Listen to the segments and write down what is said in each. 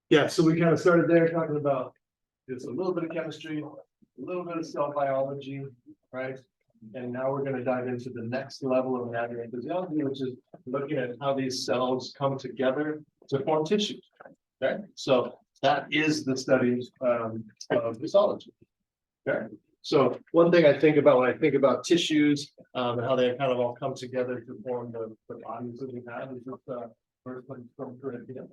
Yeah, so we kind of started there talking about just a little bit of chemistry, a little bit of cell biology, right? And now we're going to dive into the next level of anatomy and physiology, which is looking at how these cells come together to form tissues. Okay, so that is the study of histology. Okay, so one thing I think about when I think about tissues and how they kind of all come together to form the bodies that we have is just first one from Corinthians.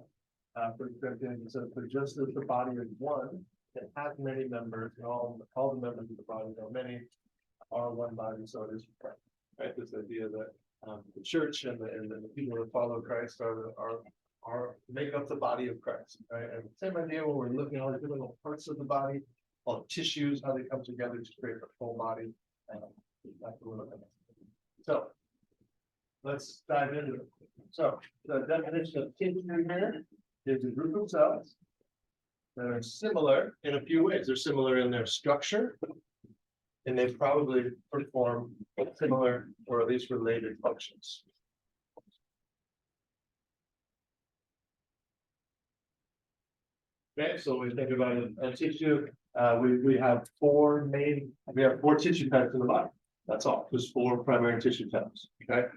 First Corinthians says, "For just as the body is one, it has many members, and all the members of the body, though many, are one body, so it is Christ." Right, this idea that the church and the people that follow Christ are make up the body of Christ. Right, and same idea when we're looking at all the different little parts of the body, all the tissues, how they come together to create the full body. That's what we're looking at. So let's dive into it. So the definition of tissue here is a group of cells that are similar in a few ways. They're similar in their structure, and they probably perform similar or at least related functions. Okay, so when we think about a tissue, we have four tissue types in the body. That's all. There's four primary tissue types. Okay.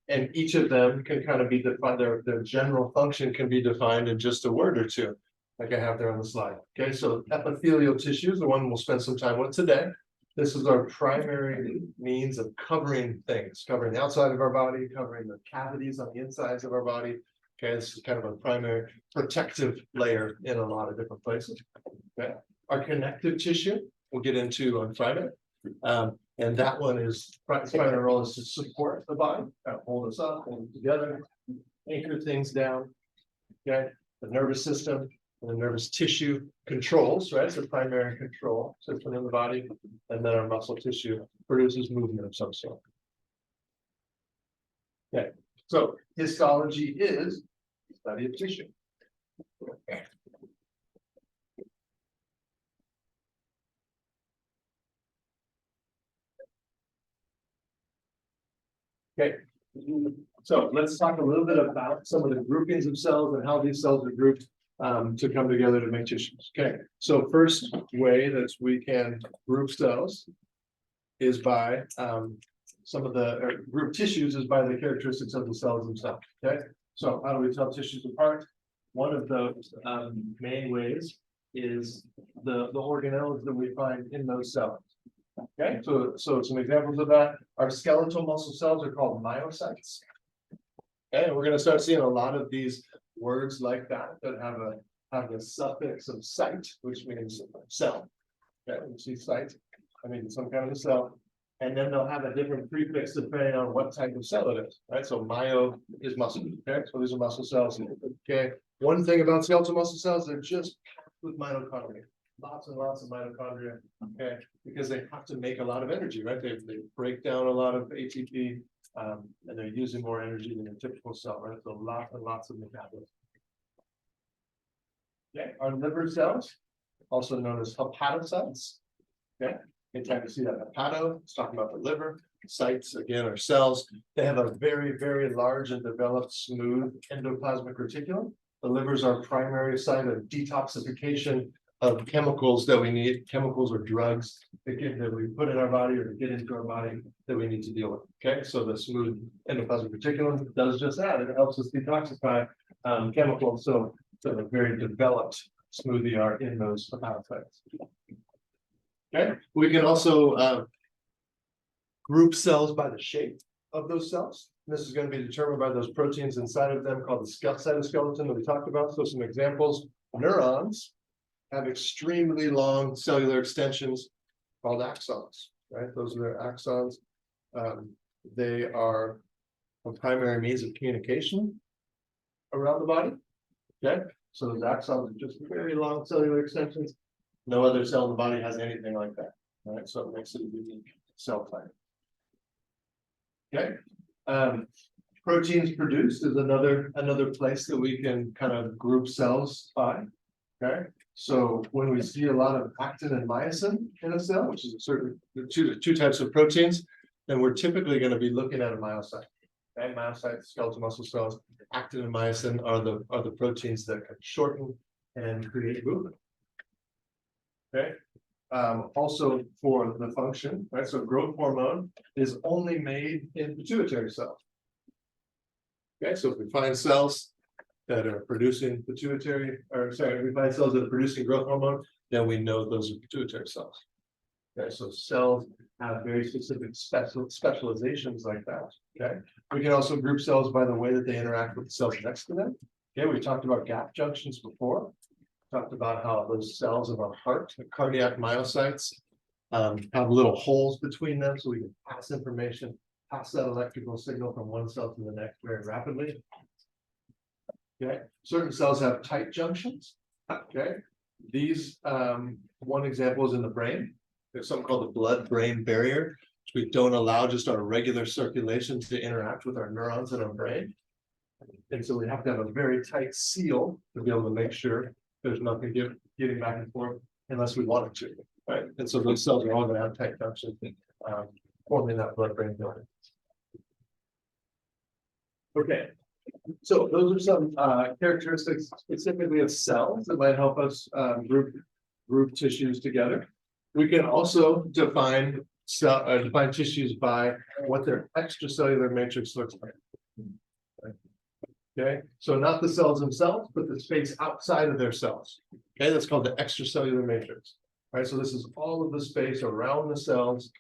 And each of them can kind of be defined, their general function can be defined in just a word or two, like I have there on the slide. Okay, so epithelial tissue is the one we'll spend some time with today. This is our primary means of covering things, covering the outside of our body, covering the cavities on the insides of our body. Okay, this is kind of a primary protective layer in a lot of different places. Okay, our connective tissue we'll get into on Friday. And that one is primary role is to support the body, kind of hold us up, hold it together, anchor things down. Okay, the nervous system and the nervous tissue controls, right? So primary control system in the body, and then our muscle tissue produces movement of some sort. Okay, so histology is the study of tissue. Okay, so let's talk a little bit about some of the groupings of cells and how these cells are grouped to come together to make tissues. Okay, so first way that we can group cells is by some of the group tissues is by the characteristics of the cells themselves. Okay, so how do we tell tissues apart? One of those main ways is the organelles that we find in those cells. Okay, so some examples of that, our skeletal muscle cells are called myocytes. Okay, and we're going to start seeing a lot of these words like that have a suffix of "site," which means cell. Okay, we see site, I mean some kind of a cell, and then they'll have a different prefix depending on what type of cell it is. Right, so myo is muscle. Okay, so these are muscle cells. Okay, one thing about skeletal muscle cells, they're just packed with mitochondria. Lots and lots of mitochondria, okay, because they have to make a lot of energy, right? They break down a lot of ATP, and they're using more energy than a typical cell, right? So lots and lots of metabolism. Okay, our liver cells, also known as hepatocytes. Okay, anytime you see that hepato, it's talking about the liver. Cytes, again, are cells. They have a very, very large and developed smooth endoplasmic reticulum. The liver is our primary site of detoxification of chemicals that we need, chemicals or drugs that we put in our body or to get into our body that we need to deal with. Okay, so the smooth endoplasmic reticulum does just that. It helps us detoxify chemicals. So the very developed smoothie are in those hepatocytes. Okay, we can also group cells by the shape of those cells. This is going to be determined by those proteins inside of them called the cytoskeleton that we talked about. So some examples: neurons have extremely long cellular extensions called axons, right? Those are their axons. They are a primary means of communication around the body. Okay, so those axons are just very long cellular extensions. No other cell in the body has anything like that. All right, so it makes it a unique cell type. Okay, proteins produced is another place that we can kind of group cells by. Okay, so when we see a lot of actin and myosin in a cell, which is a certain two types of proteins, then we're typically going to be looking at a myocyte. Okay, myocytes, skeletal muscle cells, actin and myosin are the proteins that can shorten and create movement. Okay, also for the function, right? So growth hormone is only made in pituitary cells. Okay, so if we find cells that are producing pituitary, or sorry, if we find cells that are producing growth hormone, then we know those are pituitary cells. Okay, so cells have very specific specializations like that. Okay, we can also group cells by the way that they interact with the cells next to them. Okay, we talked about gap junctions before. Talked about how those cells of our heart, the cardiac myocytes, have little holes between them, so we can pass information, pass that electrical signal from one cell to the next very rapidly. Okay, certain cells have tight junctions. Okay, these one example is in the brain. There's something called the blood-brain barrier, which we don't allow just our regular circulation to interact with our neurons in our brain. And so we have to have a very tight seal to be able to make sure there's nothing getting back and forth unless we want it to, right? And so those cells are all going to have tight junctions, forming that blood-brain barrier. Okay, so those are some characteristics specifically of cells that might help us group tissues together. We can also define tissues by what their extracellular matrix looks like. Okay, so not the cells themselves, but the space outside of their cells. Okay, that's called the extracellular matrix. Right, so this is all of the space around the cells.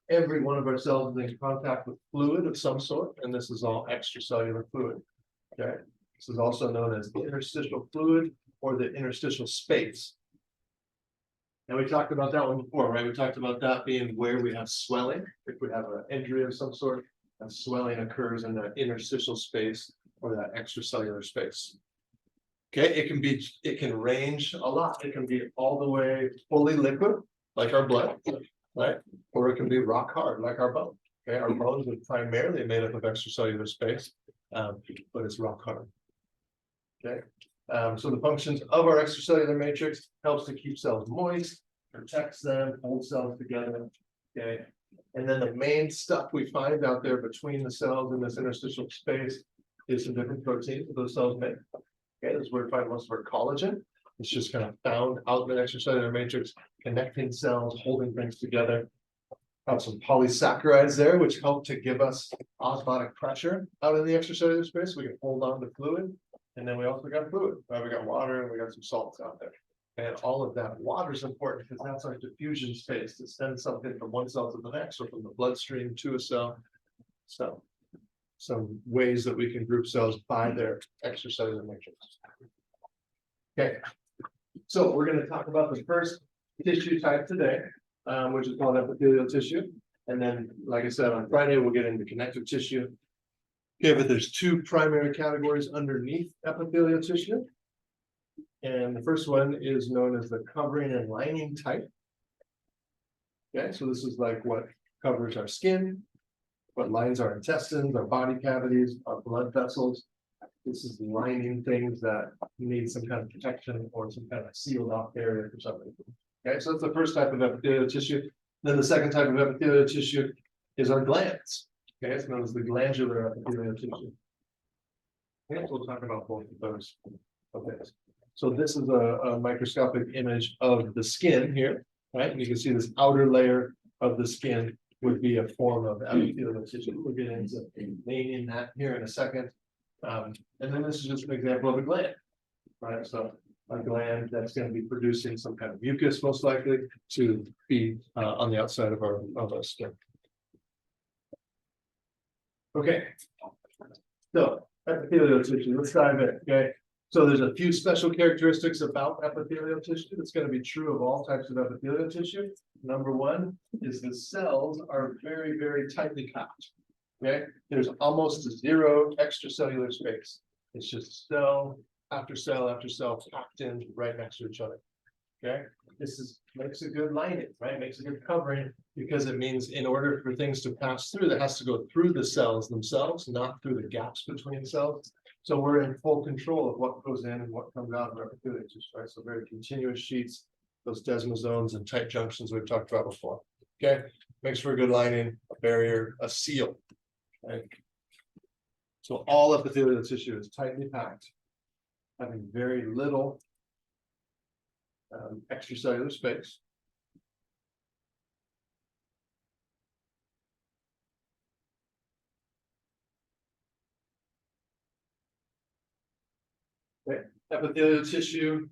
Every one of our cells is in contact with fluid of some sort, and this is all extracellular fluid. Okay, this is also known as the interstitial fluid or the interstitial space. And we talked about that one before, right? We talked about that being where we have swelling. If we have an injury of some sort, and swelling occurs in the interstitial space or that extracellular space. Okay, it can range a lot. It can be all the way fully liquid, like our blood, right? Or it can be rock hard, like our bone. Okay, our bones are primarily made up of extracellular space, but it's rock hard. Okay. So the functions of our extracellular matrix helps to keep cells moist, protects them, holds cells together. Okay, and then the main stuff we find out there between the cells in this interstitial space is some different proteins that those cells make. Okay, this is where we find most of our collagen. It's just kind of found out in the extracellular matrix, connecting cells, holding things together. Have some polysaccharides there, which help to give us osmotic pressure out in the extracellular space. We can hold on to fluid. And then we also got fluid, right? We got water and we got some salts out there. And all of that water is important because that's our diffusion space to send something from one cell to the next or from the bloodstream to a cell. So some ways that we can group cells by their extracellular matrix. Okay, so we're going to talk about the first tissue type today, which is called epithelial tissue. And then, like I said, on Friday, we'll get into connective tissue. Okay, but there's two primary categories underneath epithelial tissue. And the first one is known as the covering and lining type. Okay, so this is like what covers our skin, what lines our intestines, our body cavities, our blood vessels. This is lining things that need some kind of protection or some kind of sealed off area for something. Okay, so that's the first type of epithelial tissue. Then the second type of epithelial tissue is our glands. Okay, it's known as the glandular epithelial tissue. Okay, so we'll talk about both of those. Okay, so this is a microscopic image of the skin here, right? And you can see this outer layer of the skin would be a form of epithelial tissue. We'll get into naming that here in a second. And then this is just an example of a gland, right? So a gland that's going to be producing some kind of mucus, most likely, to be on the outside of our skin. Okay, so epithelial tissue, let's dive in, okay? So there's a few special characteristics about epithelial tissue that's going to be true of all types of epithelial tissue. Number one is the cells are very, very tightly packed, okay? There's almost zero extracellular space. It's just cell after cell after cell packed in right next to each other, okay? This makes a good lining, right? Makes a good covering because it means in order for things to pass through, that has to go through the cells themselves, not through the gaps between cells. So we're in full control of what goes in and what comes out of our epithelial tissue, right? So very continuous sheets, those desmosomes and tight junctions we've talked about before. Okay, makes for a good lining, a barrier, a seal. Okay? So all epithelial tissue is tightly packed, having very little extracellular space. Okay. Epithelial tissue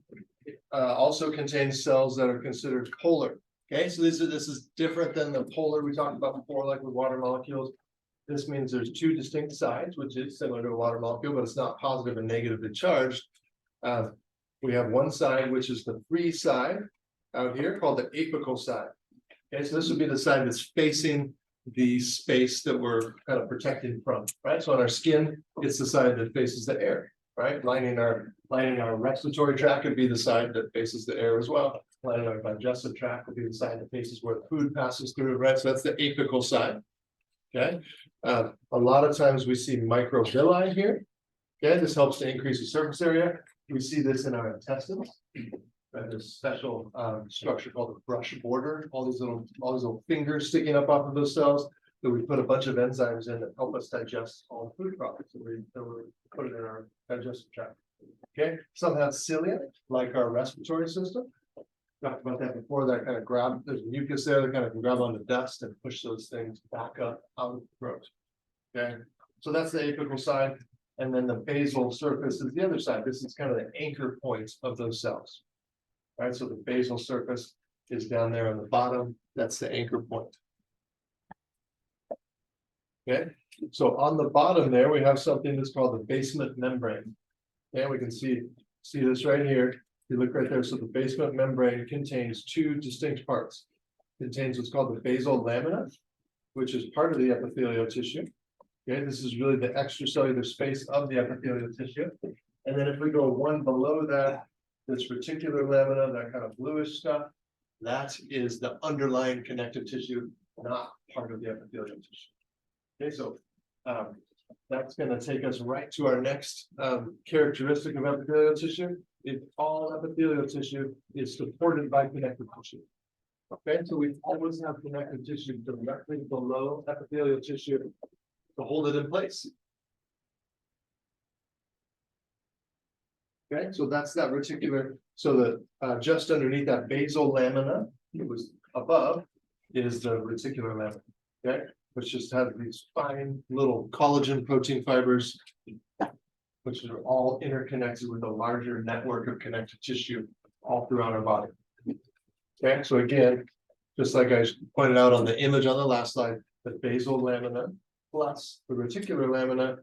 also contains cells that are considered polar. Okay, so this is different than the polar we talked about before, like with water molecules. This means there's two distinct sides, which is similar to a water molecule, but it's not positive and negatively charged. We have one side, which is the free side out here, called the apical side. Okay, so this would be the side that's facing the space that we're kind of protected from, right? So on our skin, it's the side that faces the air, right? Lining our respiratory tract would be the side that faces the air as well. Lining our digestive tract would be the side that faces where the food passes through, right? So that's the apical side. Okay, a lot of times we see microvilli here. Okay, this helps to increase the surface area. We see this in our intestines. Right, there's a special structure called the brush border. All these little fingers sticking up off of those cells that we put a bunch of enzymes in that help us digest all the food products that we put it in our digestive tract. Okay, some have cilia, like our respiratory system. Talked about that before. That kind of there's mucus there that kind of can grab onto dust and push those things back up out of the throat. Okay, so that's the apical side, and then the basal surface is the other side. This is kind of the anchor point of those cells. Right, so the basal surface is down there on the bottom. That's the anchor point. Okay, so on the bottom there, we have something that's called the basement membrane. And we can see this right here. You look right there. So the basement membrane contains two distinct parts. It contains what's called the basal lamina, which is part of the epithelial tissue. Okay, this is really the extracellular space of the epithelial tissue. And then if we go one below that, this reticular lamina, that kind of bluish stuff, that is the underlying connective tissue, not part of the epithelial tissue. Okay, so that's going to take us right to our next characteristic of epithelial tissue. If all epithelial tissue is supported by connective tissue. Okay, so we always have connective tissue directly below epithelial tissue to hold it in place. Okay, so that's that reticular. So the just underneath that basal lamina, it was above, is the reticular lamina. Okay, which just has these fine little collagen protein fibers, which are all interconnected with a larger network of connective tissue all throughout our body. Okay, so again, just like I pointed out on the image on the last slide, the basal lamina plus the reticular lamina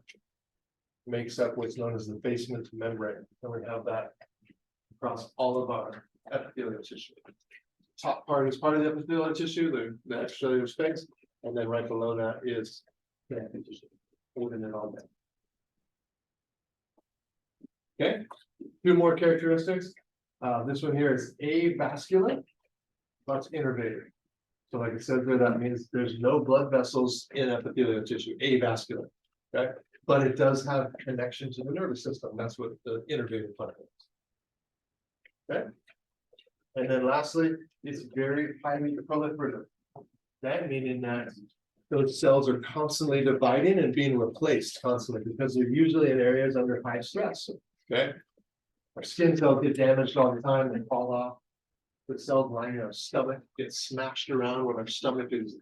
makes up what's known as the basement membrane. And we have that across all of our epithelial tissue. Top part is part of the epithelial tissue, the extracellular space, and then right below that is connective tissue, holding it all down. Okay, two more characteristics. This one here is avascular, that's innervated. So like it says there, that means there's no blood vessels in epithelial tissue, avascular. Okay, but it does have connection to the nervous system. That's what the innervated part is. Okay, and then lastly, it's very highly proliferative. That meaning that those cells are constantly dividing and being replaced constantly because they're usually in areas under high stress. Okay, our skin cells get damaged all the time, they fall off. The cells lining our stomach get smashed around when our stomach is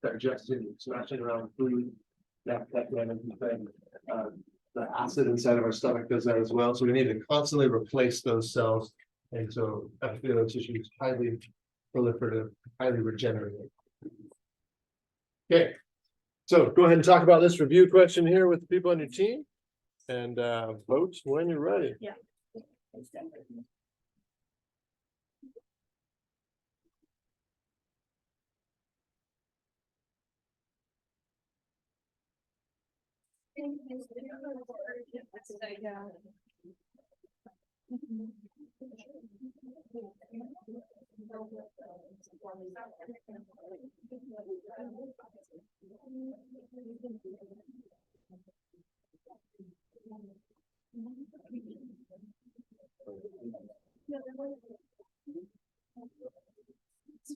digesting, smashing around food. That damage thing. The acid inside of our stomach does that as well. So we need to constantly replace those cells. And so epithelial tissue is highly proliferative, highly regenerative. Okay, so go ahead and talk about this review question here with the people on your team. And vote when you're ready. Yeah.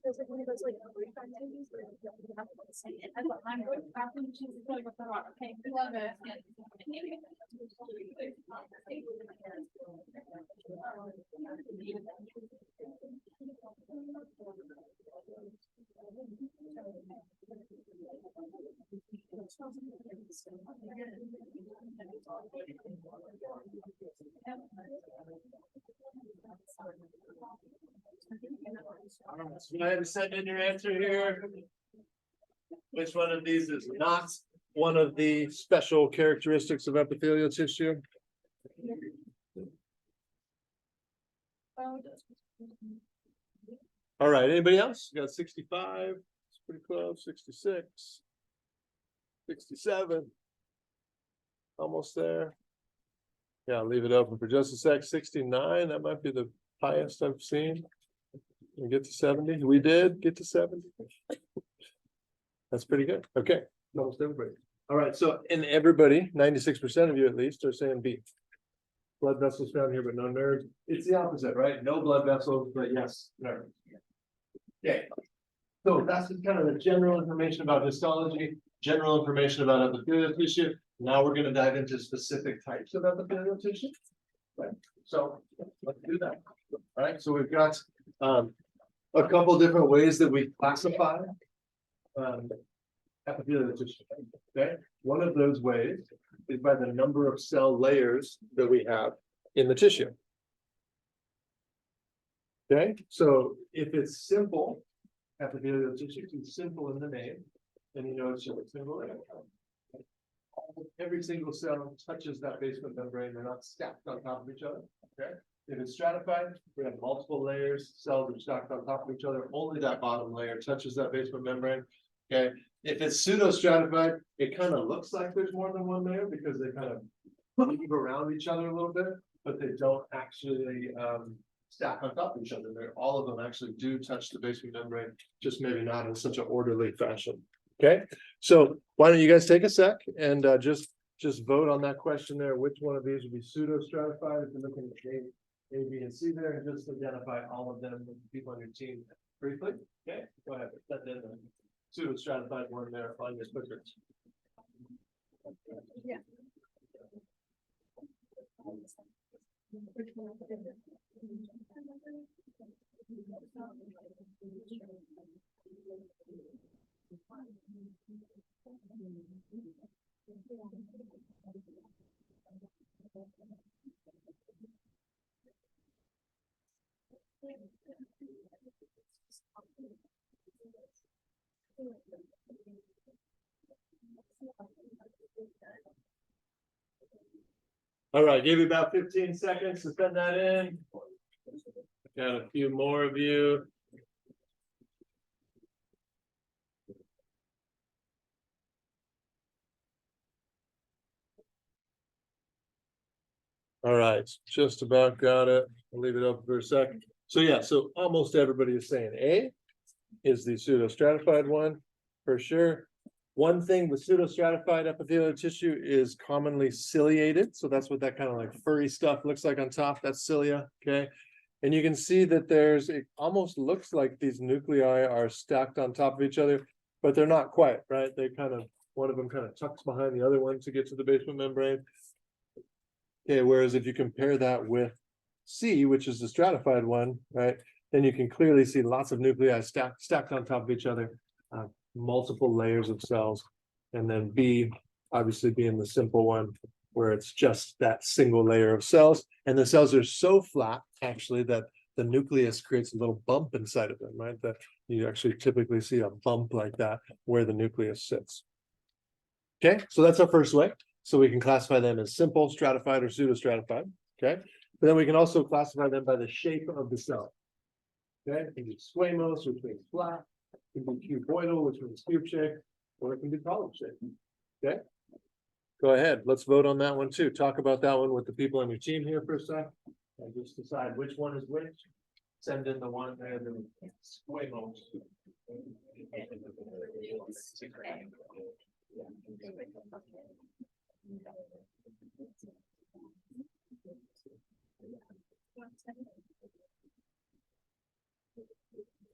Feels like one of those like activities where you have to say it. I thought I'm going back and she's going with the rock. Okay, we love it. Go ahead and send in your answer here. Which one of these is not one of the special characteristics of epithelial tissue? All right, anybody else? Got 65, it's pretty close, 66. 67. Almost there. Yeah, I'll leave it open for just a sec. 69, that might be the highest I've seen. We get to 70. We did get to 70. That's pretty good. Okay, almost everybody. All right, so in everybody, 96% of you at least are saying B. Blood vessels found here, but no nerves. It's the opposite, right? No blood vessels, but yes, nerves. Okay. So that's just kind of the general information about histology, general information about epithelial tissue. Now we're going to dive into specific types of epithelial tissue. Right. So let's do that. All right. So we've got a couple different ways that we classify epithelial tissue. Okay. One of those ways is by the number of cell layers that we have in the tissue. Okay. So if it's simple, epithelial tissue is simple in the name, and you know it's just a single layer. Every single cell touches that basement membrane. They're not stacked on top of each other. Okay. If it's stratified, we have multiple layers. Cells are stacked on top of each other. Only that bottom layer touches that basement membrane. Okay. If it's pseudo-stratified, it kind of looks like there's more than one layer because they kind of move around each other a little bit, but they don't actually stack on top of each other. All of them actually do touch the basement membrane, just maybe not in such an orderly fashion. Okay, so why don't you guys take a sec and just vote on that question there. Which one of these would be pseudo-stratified? If you're looking at A, B, and C there, and just identify all of them with the people on your team briefly. Okay, go ahead. Send in the pseudo-stratified one there on your clickers. Yeah. All right, give you about 15 seconds to send that in. Got a few more of you. All right, just about got it. I'll leave it open for a second. So yeah, so almost everybody is saying A is the pseudo-stratified one for sure. One thing with pseudo-stratified epithelial tissue is commonly ciliated. So that's what that kind of like furry stuff looks like on top. That's cilia. Okay. And you can see that it almost looks like these nuclei are stacked on top of each other, but they're not quite, right? One of them kind of tucks behind the other one to get to the basement membrane. Okay, whereas if you compare that with C, which is the stratified one, right, then you can clearly see lots of nuclei stacked on top of each other, multiple layers of cells. And then B, obviously being the simple one, where it's just that single layer of cells. And the cells are so flat, actually, that the nucleus creates a little bump inside of them, right? That you actually typically see a bump like that where the nucleus sits. Okay, so that's our first way. So we can classify them as simple, stratified, or pseudo-stratified. Okay, but then we can also classify them by the shape of the cell. Okay, it can be squamous, which means flat. It can be cuboidal, which means cube shaped, or it can be column shaped. Okay, go ahead. Let's vote on that one too. Talk about that one with the people on your team here for a sec, and just decide which one is which. Send in the one there that is squamous.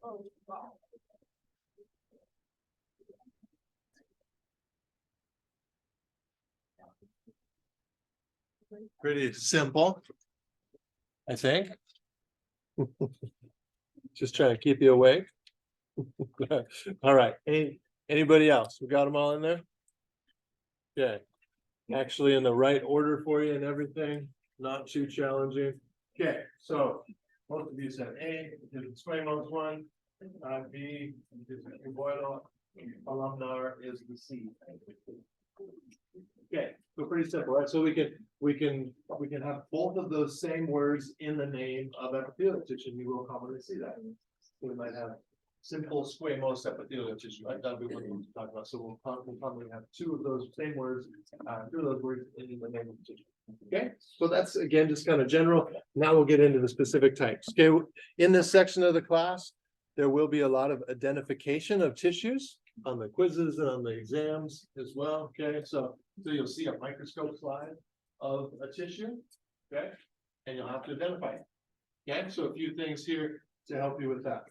Oh, wow. Pretty simple, I think. Just trying to keep you awake. All right. Anybody else? We got them all in there? Okay, actually in the right order for you and everything, not too challenging. Okay, so most of you said A, is the squamous one, B is the cuboidal, columnar is the C. Okay, so pretty simple, right? So we can have both of those same words in the name of epithelial tissue. You will commonly see that. We might have simple squamous epithelial tissue, right? That'll be what we're talking about. So we'll commonly have two of those same words, two of those words in the name of the tissue. Okay, so that's again just kind of general. Now we'll get into the specific types. Okay, in this section of the class, there will be a lot of identification of tissues on the quizzes and on the exams as well. Okay, so you'll see a microscope slide of a tissue. Okay, and you'll have to identify it. Okay, so a few things here to help you with that.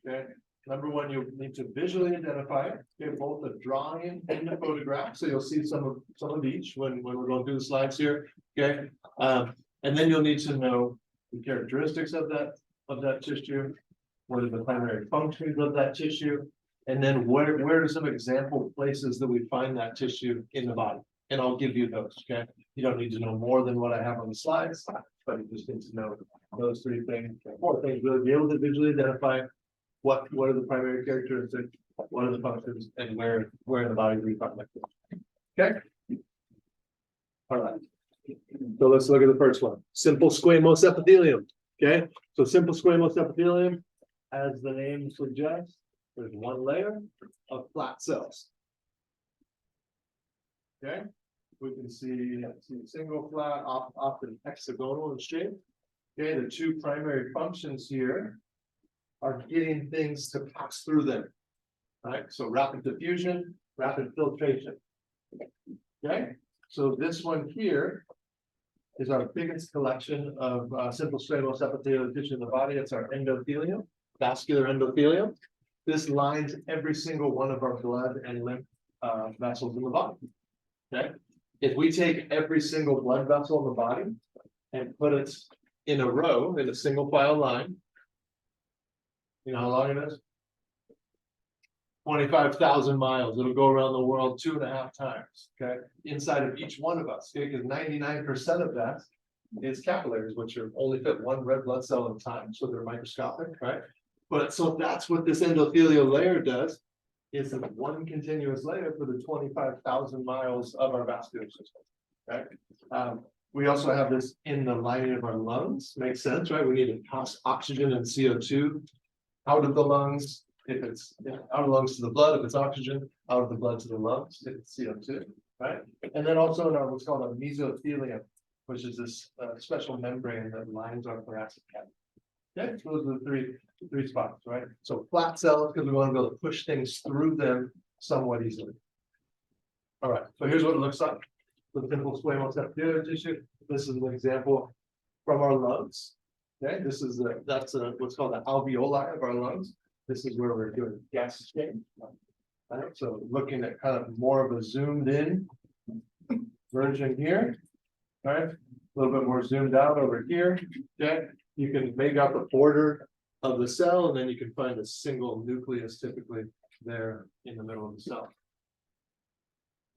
Okay, number one, you need to visually identify it. Okay, both the drawing and the photograph. So you'll see some of each when we're going through the slides here. Okay, and then you'll need to know the characteristics of that tissue. What are the primary functions of that tissue? And then where are some example places that we find that tissue in the body? And I'll give you those. Okay, you don't need to know more than what I have on the slides, but you just need to know those three things, four things, really be able to visually identify what are the primary characteristics, what are the functions, and where in the body do we find that tissue. Okay. All right. So let's look at the first one. Simple squamous epithelium. Okay, so simple squamous epithelium, as the name suggests, there's one layer of flat cells. Okay, we can see single flat, often hexagonal in shape. Okay, the two primary functions here are getting things to pass through them. Right, so rapid diffusion, rapid filtration. Okay, so this one here is our biggest collection of simple squamous epithelial tissue in the body. It's our endothelium, vascular endothelium. This lines every single one of our blood and lymph vessels in the body. Okay, if we take every single blood vessel in the body and put it in a row in a single file line, you know how long it is? 25,000 miles. It'll go around the world 2.5 times. Okay, inside of each one of us, because 99% of that is capillaries, which are only fit one red blood cell at a time, so they're microscopic, right? But so that's what this endothelial layer does, is one continuous layer for the 25,000 miles of our vascular system. Okay. We also have this in the lining of our lungs. Makes sense, right? We need to pass oxygen and CO2 out of the lungs. If it's out of the lungs to the blood, if it's oxygen, out of the blood to the lungs, if it's CO2, right? And then also in our what's called a mesothelium, which is this special membrane that lines our thoracic cavity. Okay, so those are the three spots, right? So flat cells, because we want to be able to push things through them somewhat easily. All right, so here's what it looks like. The simple squamous epithelial tissue. This is an example from our lungs. Okay, this is that's what's called the alveoli of our lungs. This is where we're doing gas exchange. Right, so looking at kind of more of a zoomed in version here. All right, a little bit more zoomed out over here. Okay, you can make out the border of the cell, and then you can find a single nucleus typically there in the middle of the cell.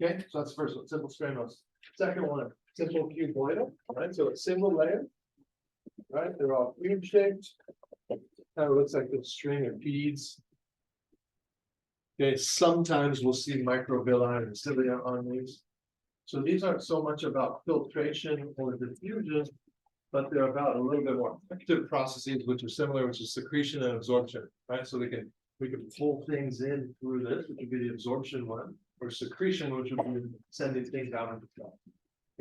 Okay, so that's the first one, simple squamous. Second one, simple cuboidal. Right, so a single layer. Right, they're all cube shaped. Kind of looks like a string of beads. Okay, sometimes we'll see microvilli and cilia on these. So these aren't so much about filtration or diffusion, but they're about a little bit more active processes, which are similar, which is secretion and absorption, right? So we can pull things in through this, which would be the absorption one, or secretion, which would be sending things out into the cell.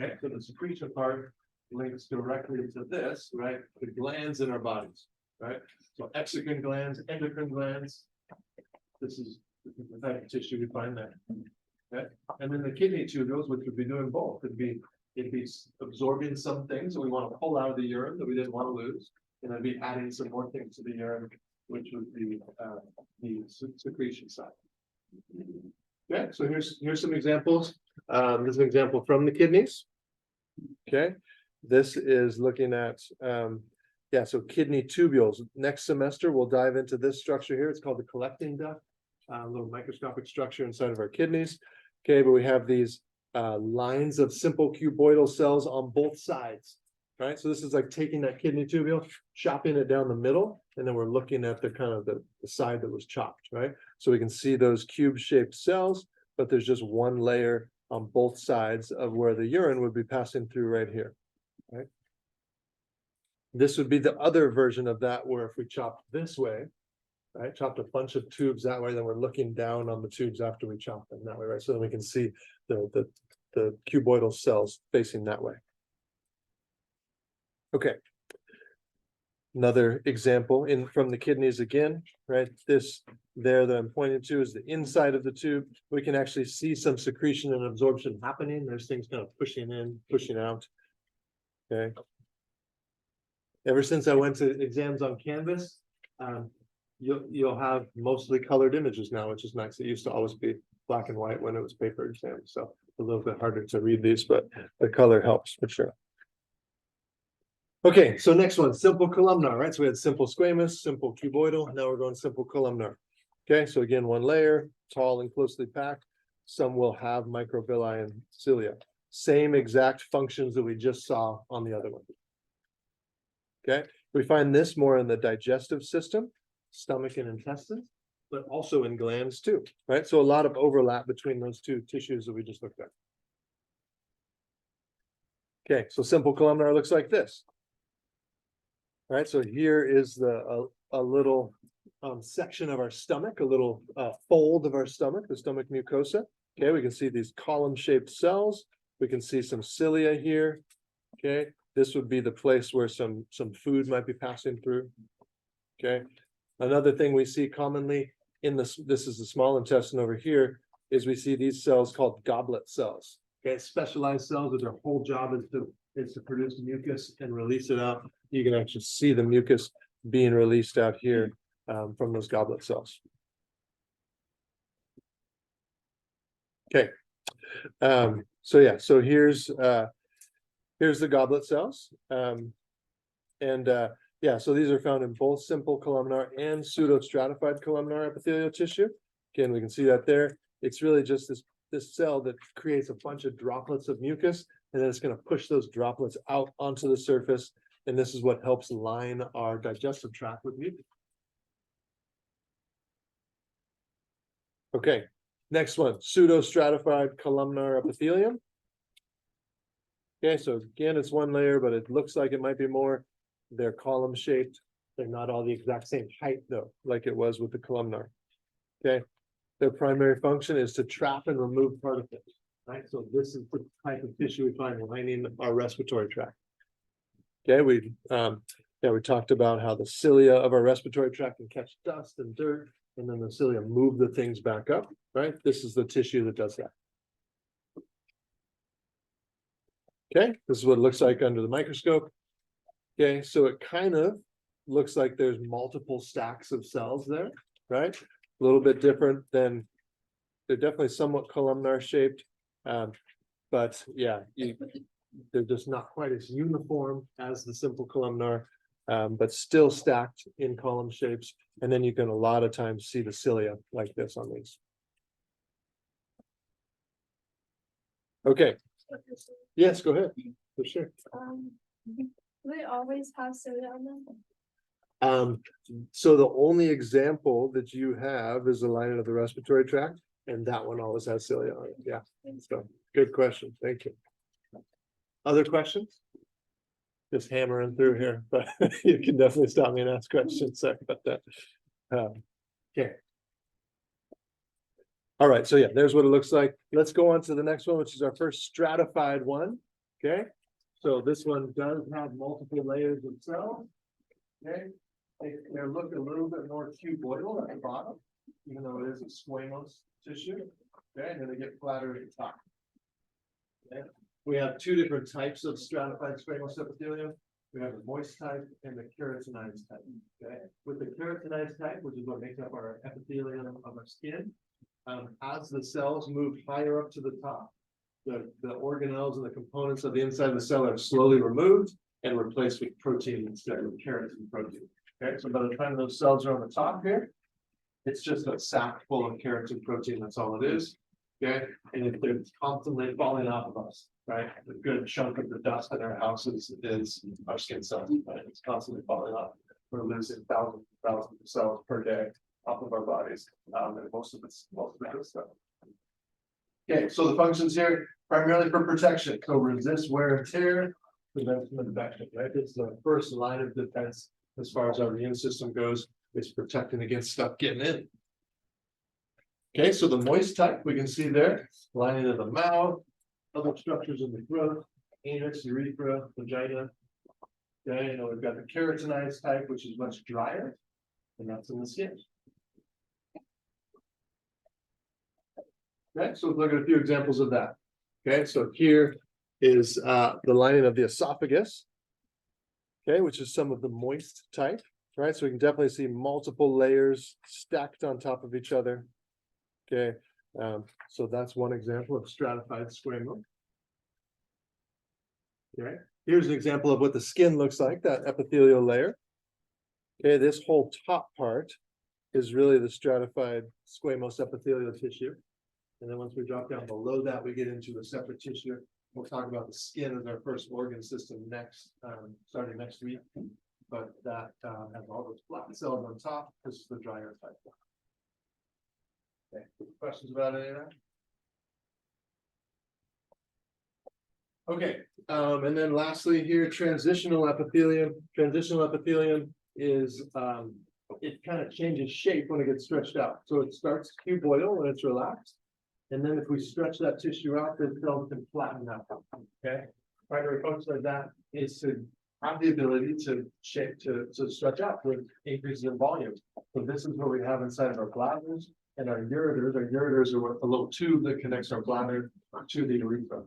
Okay, so the secretion part links directly to this, right? The glands in our bodies, right? So exocrine glands, endocrine glands. This is the type of tissue we find there. Okay, and then the kidney tubules, which would be doing both. It'd be absorbing some things that we want to pull out of the urine that we didn't want to lose, and then be adding some more things to the urine, which would be the secretion side. Okay, so here's some examples. This is an example from the kidneys. Okay, this is looking at so kidney tubules. Next semester we'll dive into this structure here. It's called the collecting duct, a little microscopic structure inside of our kidneys. Okay, but we have these lines of simple cuboidal cells on both sides. Right, so this is like taking that kidney tubule, chopping it down the middle, and then we're looking at the kind of the side that was chopped, right? So we can see those cube-shaped cells, but there's just one layer on both sides of where the urine would be passing through right here, right? This would be the other version of that, where if we chopped this way, right, chopped a bunch of tubes that way, then we're looking down on the tubes after we chop them that way, right? So then we can see the cuboidal cells facing that way. Okay. Another example from the kidneys again, right? This there that I'm pointing to is the inside of the tube. We can actually see some secretion and absorption happening. There's things kind of pushing in, pushing out. Okay. Ever since I went to exams on Canvas, you'll have mostly colored images now, which is nice. It used to always be black and white when it was paper exams, so a little bit harder to read these, but the color helps for sure. Okay, so next one, simple columnar, right? So we had simple squamous, simple cuboidal, now we're going simple columnar. Okay, so again, one layer, tall and closely packed. Some will have microvilli and cilia. Same exact functions that we just saw on the other one. Okay, we find this more in the digestive system, stomach and intestines, but also in glands too, right? So a lot of overlap between those two tissues that we just looked at. Okay, so simple columnar looks like this. All right, so here is a little section of our stomach, a little fold of our stomach, the stomach mucosa. Okay, we can see these column-shaped cells. We can see some cilia here. Okay, this would be the place where some food might be passing through. Okay, another thing we see commonly in this is the small intestine over here, is we see these cells called goblet cells. Okay, specialized cells that their whole job is to produce mucus and release it out. You can actually see the mucus being released out here from those goblet cells. Okay, so yeah, so here's the goblet cells, yeah, so these are found in both simple columnar and pseudostratified columnar epithelial tissue. Again, we can see that there. It's really just this cell that creates a bunch of droplets of mucus, and then it's going to push those droplets out onto the surface. And this is what helps line our digestive tract with mucus. Okay, next one, pseudostratified columnar epithelium. Okay, so again, it's one layer, but it looks like it might be more. They're column shaped. They're not all the exact same height though, like it was with the columnar. Okay, their primary function is to trap and remove particles, right? So this is the type of tissue we find lining our respiratory tract. Okay, we talked about how the cilia of our respiratory tract can catch dust and dirt, and then the cilia move the things back up, right? This is the tissue that does that. Okay, this is what it looks like under the microscope. Okay, so it kind of looks like there's multiple stacks of cells there, right? A little bit different than, they're definitely somewhat columnar shaped, but yeah, they're just not quite as uniform as the simple columnar, but still stacked in column shapes. And then you can a lot of times see the cilia like this on these. Okay. Yes, go ahead. For sure. Do they always have cilia on them? So the only example that you have is the lining of the respiratory tract, and that one always has cilia on it. Yeah. So good question. Thank you. Other questions? Just hammering through here, but you can definitely stop me and ask questions. Sorry about that. Okay. All right, so yeah, there's what it looks like. Let's go on to the next one, which is our first stratified one. Okay, so this one does have multiple layers of cells. Okay, they look a little bit more cuboidal at the bottom, even though it is a squamous tissue. Okay, and then they get flatter at the top. Okay. We have two different types of stratified squamous epithelium. We have the moist type and the keratinized type. Okay, with the keratinized type, which is what makes up our epithelium of our skin, as the cells move higher up to the top, the organelles and the components of the inside of the cell are slowly removed and replaced with protein instead of keratin protein. Okay, so by the time those cells are on the top here, it's just a sack full of keratin protein. That's all it is. Okay, and if they're constantly falling off of us, right? A good chunk of the dust in our houses is our skin cells, right? It's constantly falling off. We're losing thousands of cells per day off of our bodies. And most of it's good stuff. Okay, so the functions here primarily for protection. So resist wear and tear, prevent from infection, right? This is the first line of defense as far as our immune system goes. It's protecting against stuff getting in. Okay, so the moist type we can see there, lining of the mouth, other structures in the throat, anus, urethra, vagina. Okay, and we've got the keratinized type, which is much drier, and that's in the skin. Okay, so let's look at a few examples of that. Okay, so here is the lining of the esophagus. Okay, which is some of the moist type, right? So we can definitely see multiple layers stacked on top of each other. Okay, so that's one example of stratified squamous. Okay, here's an example of what the skin looks like, that epithelial layer. Okay, this whole top part is really the stratified squamous epithelial tissue. And then once we drop down below that, we get into a separate tissue. We'll talk about the skin as our first organ system next, starting next week. But that has all those flat cells on top. This is the drier type. Okay, questions about any of that? Okay, and then lastly here, transitional epithelium. Transitional epithelium is it kind of changes shape when it gets stretched out. So it starts cuboidal when it's relaxed. And then if we stretch that tissue out, the cells can flatten out. Okay, primary function of that is to have the ability to shape to stretch out with increases in volume. So this is what we have inside of our bladders and our ureters. Our ureters are a little tube that connects our bladder to the urethra.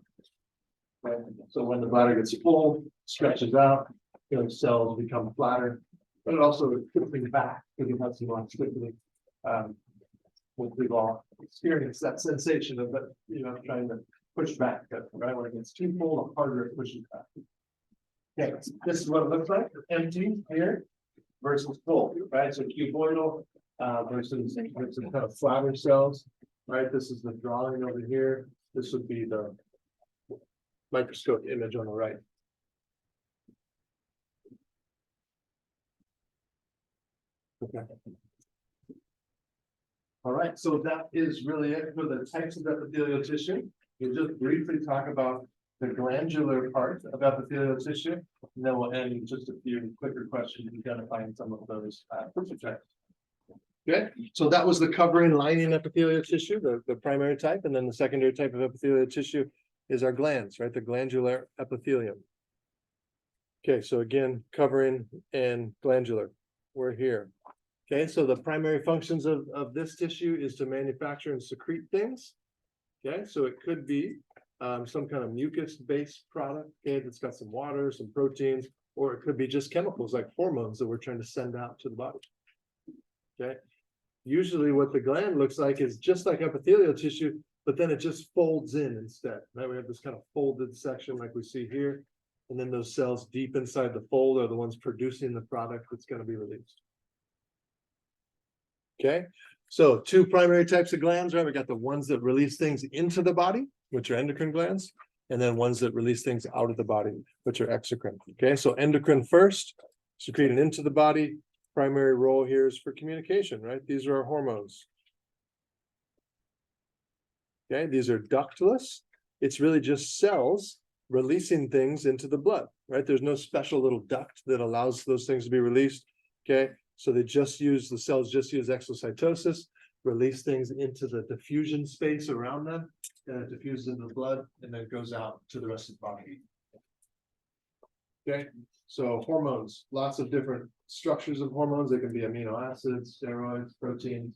Okay. So when the bladder gets full, stretches out, cells become flatter, but it also quickly back because it has some elasticity. We've all experienced that sensation of it, trying to push back, right? When it gets too full, the harder it pushes back. Okay, this is what it looks like, empty here versus full, right? So cuboidal versus kind of flatter cells, right? This is the drawing over here. This would be the microscope image on the right. Okay. All right, so that is really it for the types of epithelial tissue. We'll just briefly talk about the glandular part of epithelial tissue, and then we'll end with just a few quicker questions identifying some of those tissue types. Okay, so that was the covering lining epithelial tissue, the primary type, and then the secondary type of epithelial tissue is our glands, right? The glandular epithelium. Okay, so again, covering and glandular, we're here. Okay, so the primary functions of this tissue is to manufacture and secrete things. Okay, so it could be some kind of mucus-based product, okay, that's got some water, some proteins, or it could be just chemicals like hormones that we're trying to send out to the body. Okay, usually what the gland looks like is just like epithelial tissue, but then it just folds in instead, right? We have this kind of folded section like we see here, and then those cells deep inside the fold are the ones producing the product that's going to be released. Okay, so two primary types of glands, right? We got the ones that release things into the body, which are endocrine glands, and then ones that release things out of the body, which are exocrine. Okay, so endocrine first, secreted into the body. Primary role here is for communication, right? These are our hormones. Okay, these are ductless. It's really just cells releasing things into the blood, right? There's no special little duct that allows those things to be released. Okay, so the cells just use exocytosis, release things into the diffusion space around them, and it diffuses into the blood, and then goes out to the rest of the body. Okay, so hormones, lots of different structures of hormones. They can be amino acids, steroids, proteins.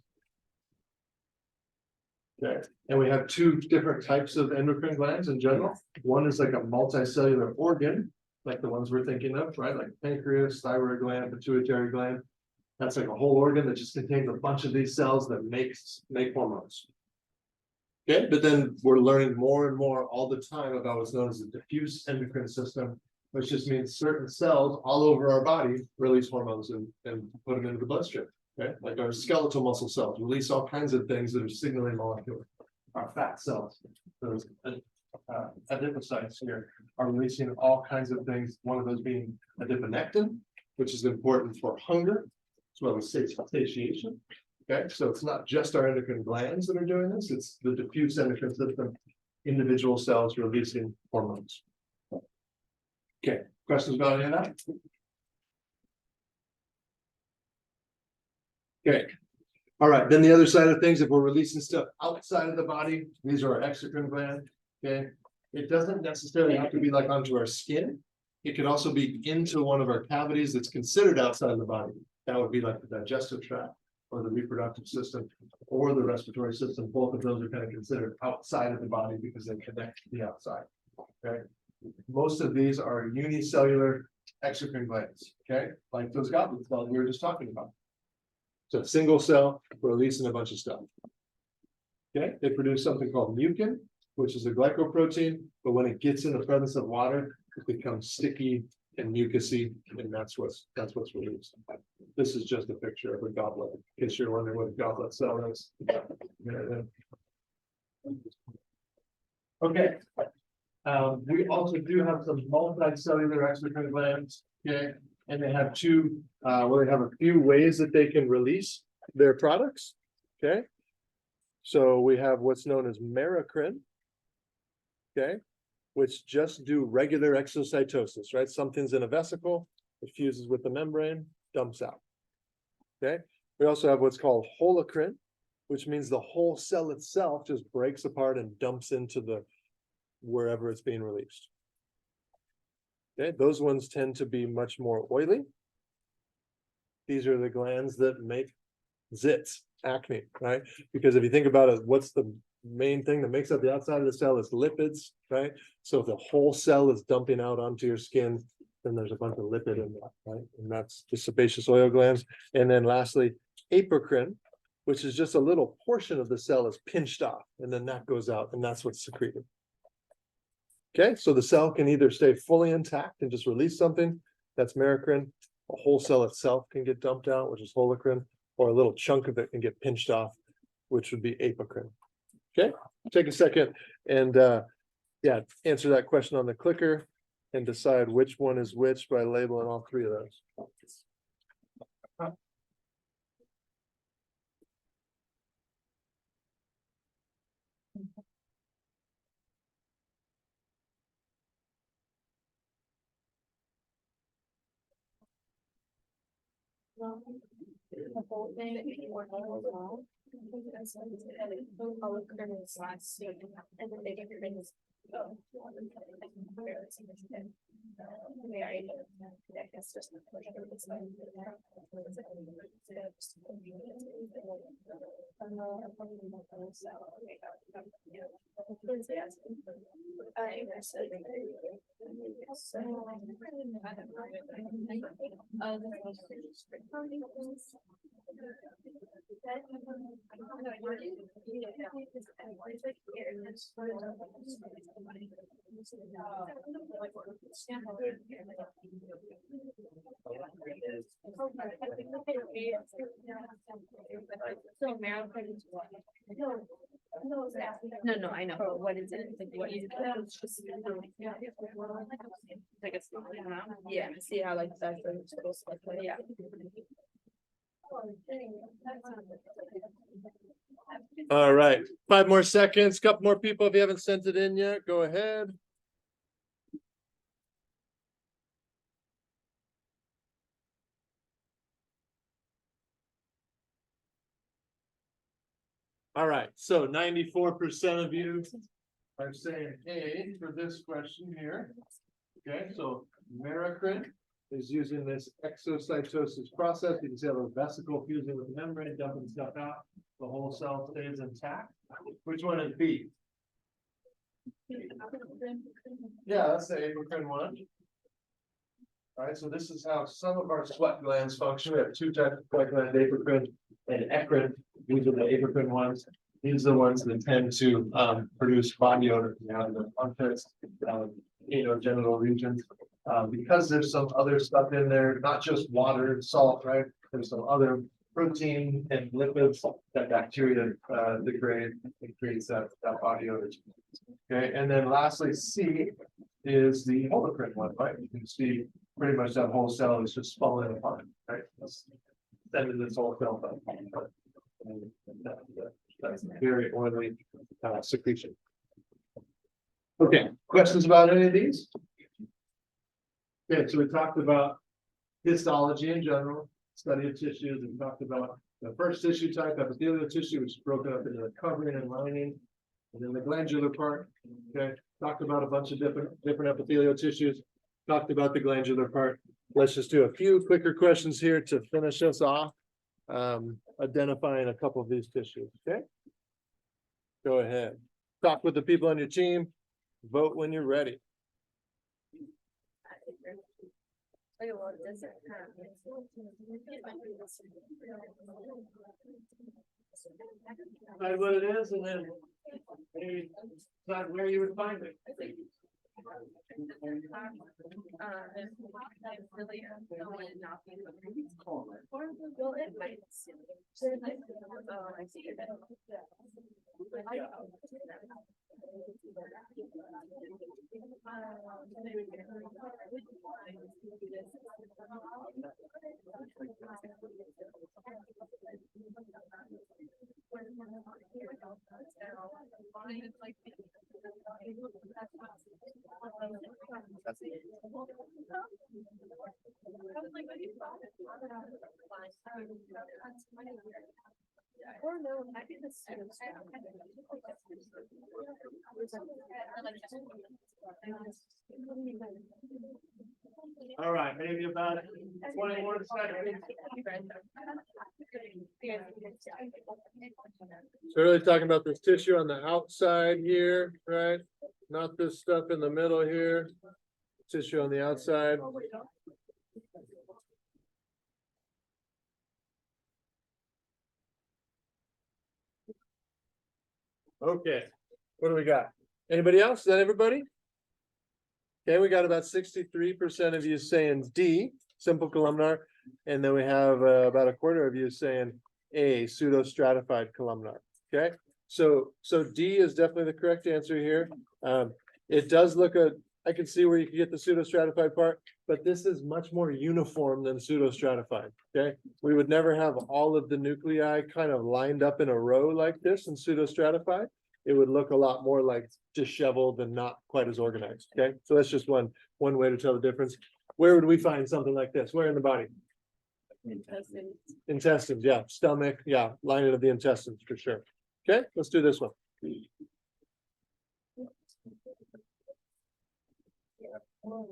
Okay, and we have two different types of endocrine glands in general. One is like a multicellular organ, like the ones we're thinking of, right? Like pancreas, thyroid gland, pituitary gland. That's like a whole organ that just contains a bunch of these cells that make hormones. Okay, but then we're learning more and more all the time about what's known as the diffuse endocrine system, which just means certain cells all over our body release hormones and put them into the bloodstream. Okay, like our skeletal muscle cells release all kinds of things that are signaling molecules. our fat cells, those adipocytes here are releasing all kinds of things, one of those being adiponectin, which is important for hunger, as well as satiation. Okay, so it's not just our endocrine glands that are doing this, it's the diffuse endocrine system, individual cells releasing hormones. Okay, questions about any of that? Okay. All right, then the other side of things, if we're releasing stuff outside of the body, these are our exocrine glands, okay? It doesn't necessarily have to be like onto our skin. It could also be into one of our cavities that's considered outside of the body. That would be like the digestive tract or the reproductive system or the respiratory system. Both of those are kind of considered outside of the body because they connect to the outside, okay? Most of these are unicellular exocrine glands, okay? Like those goblet cells we were just talking about. So single cell releasing a bunch of stuff. Okay, they produce something called mucin, which is a glycoprotein, but when it gets in the presence of water, it becomes sticky and mucousy, and that's what's released. This is just a picture of a goblet, in case you're wondering what a goblet cell is. Okay. We also do have some multicellular exocrine glands, okay, and they have two, they have a few ways that they can release their products, okay. So we have what's known as merocrine, okay, which just do regular exocytosis, right? Something's in a vesicle, it fuses with the membrane, dumps out, okay. We also have what's called holocrine, which means the whole cell itself just breaks apart and dumps into the wherever it's being released. Okay, those ones tend to be much more oily. These are the glands that make zits, acne, right? Because if you think about it, what's the main thing that makes up the outside of the cell is lipids, right? So if the whole cell is dumping out onto your skin, then there's a bunch of lipid in that, right? And that's the sebaceous oil glands. And then lastly, apocrine, which is just a little portion of the cell is pinched off, and then that goes out, and that's what's secreted. Okay, so the cell can either stay fully intact and just release something, that's merocrine. A whole cell itself can get dumped out, which is holocrine, or a little chunk of it can get pinched off, which would be apocrine. Okay, take a second and answer that question on the clicker and decide which one is which by labeling all three of those. The whole thing that you were all along. All of the slides, and then they get rid of. No, I know, but what is it? Like, what is it? It's just, like it's not, yeah, see how like that's little stuff, yeah. All right, 5 more seconds, couple more people. If you haven't sent it in yet, go ahead. All right, so 94% of you are saying A for this question here. Okay, so merocrine is using this exocytosis process. You can see how the vesicle fusing with the membrane, dumping stuff out. The whole cell stays intact. Which one is B? Yeah, that's the apocrine one. All right, so this is how some of our sweat glands function. We have 2 types of sweat glands, apocrine and eccrine. These are the apocrine ones. These are the ones that tend to produce body odor, the armpits, genital regions. Because there's some other stuff in there, not just water and salt, right? There's some other protein and lipids that bacteria degrade and creates that body odor. Okay, and then lastly, C is the holocrine one, right? You can see pretty much that whole cell is just falling apart, right? Sending this whole cell up. And that's very oily secretion. Okay, questions about any of these? Okay, so we talked about histology in general, study of tissues, and talked about the first tissue type, epithelial tissue, which is broken up into the covering and lining, and then the glandular part. Okay, talked about a bunch of different epithelial tissues, talked about the glandular part. Let's just do a few quicker questions here to finish us off, identifying a couple of these tissues. Okay, go ahead, talk with the people on your team, vote when you're ready. Decide what it is, and then maybe decide where you would find it. Or no, I think this. All right, maybe about 20 more seconds. So really talking about this tissue on the outside here, right? Not this stuff in the middle here. Tissue on the outside. Okay, what do we got? Anybody else? Is that everybody? Okay, we got about 63% of you saying D, simple columnar, and then we have about a quarter of you saying A, pseudostratified columnar. Okay, so D is definitely the correct answer here. It does look I can see where you can get the pseudostratified part, but this is much more uniform than pseudostratified. Okay, we would never have all of the nuclei kind of lined up in a row like this in pseudostratified. It would look a lot more like disheveled and not quite as organized. Okay, so that's just one way to tell the difference. Where would we find something like this? Where in the body? Intestines. Intestines, yeah. Stomach, yeah. Lining of the intestines for sure. Okay, let's do this one. Yeah. Oh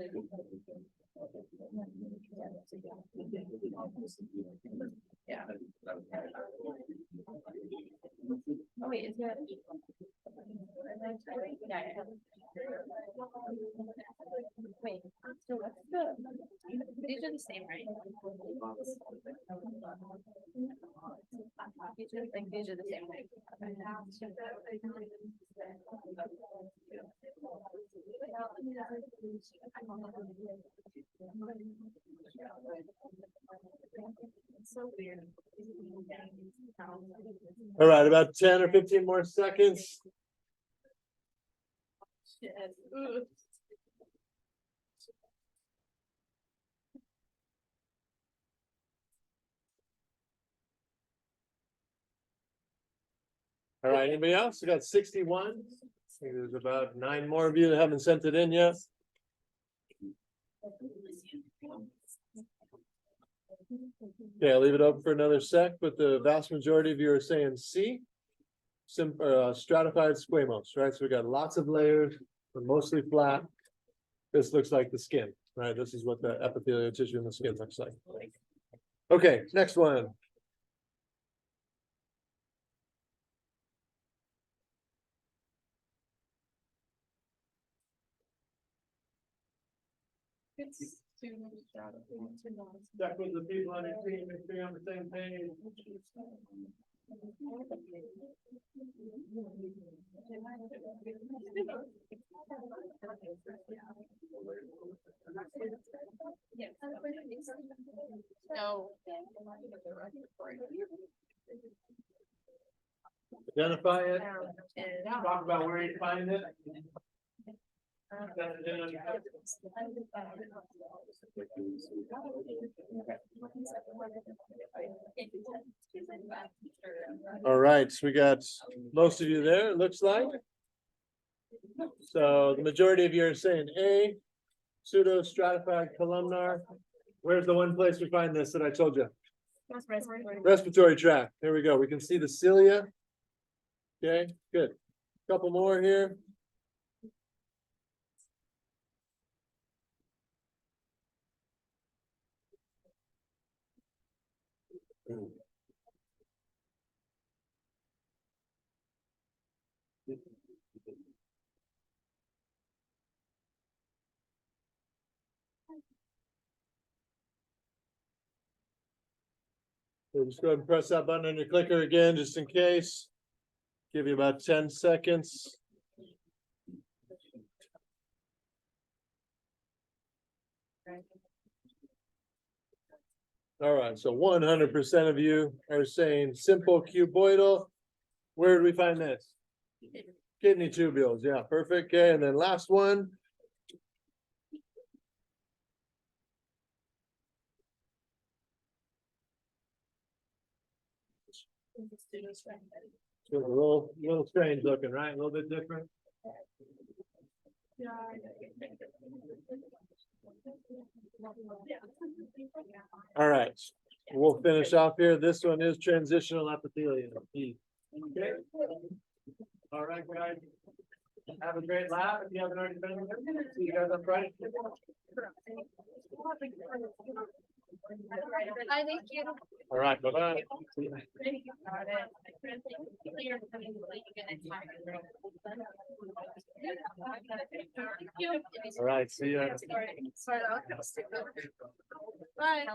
wait, is that? Yeah. Wait, so what's these are the same, right? These are the same, right? So weird. All right, about 10 or 15 more seconds. All right, anybody else? We got 61. I think there's about 9 more of you that haven't sent it in yet. Okay, I'll leave it open for another sec, but the vast majority of you are saying C, stratified squamous, right? So we got lots of layers, but mostly flat. This looks like the skin, right? This is what the epithelial tissue in the skin looks like. Okay, next one. Check with the people on your team, make sure you're on the same page. No. Identify it, talk about where you find it. All right, so we got most of you there, it looks like. So the majority of you are saying A, pseudo stratified columnar. Where's the one place we find this that I told you? Respiratory tract. There we go. We can see the cilia. Okay, good. Couple more here. So just go ahead and press that button on your clicker again, just in case. Give you about 10 seconds. All right, so 100% of you are saying simple cuboidal. Where do we find this? Kidney tubules, yeah, perfect. Okay, and then last one. So a little strange looking, right? A little bit different. All right, we'll finish off here. This one is transitional epithelium. Okay. All right, guys. Have a great lab. If you haven't already been there, see you guys on Friday. Hi, thank you. All right, bye-bye. All right, see ya. Bye.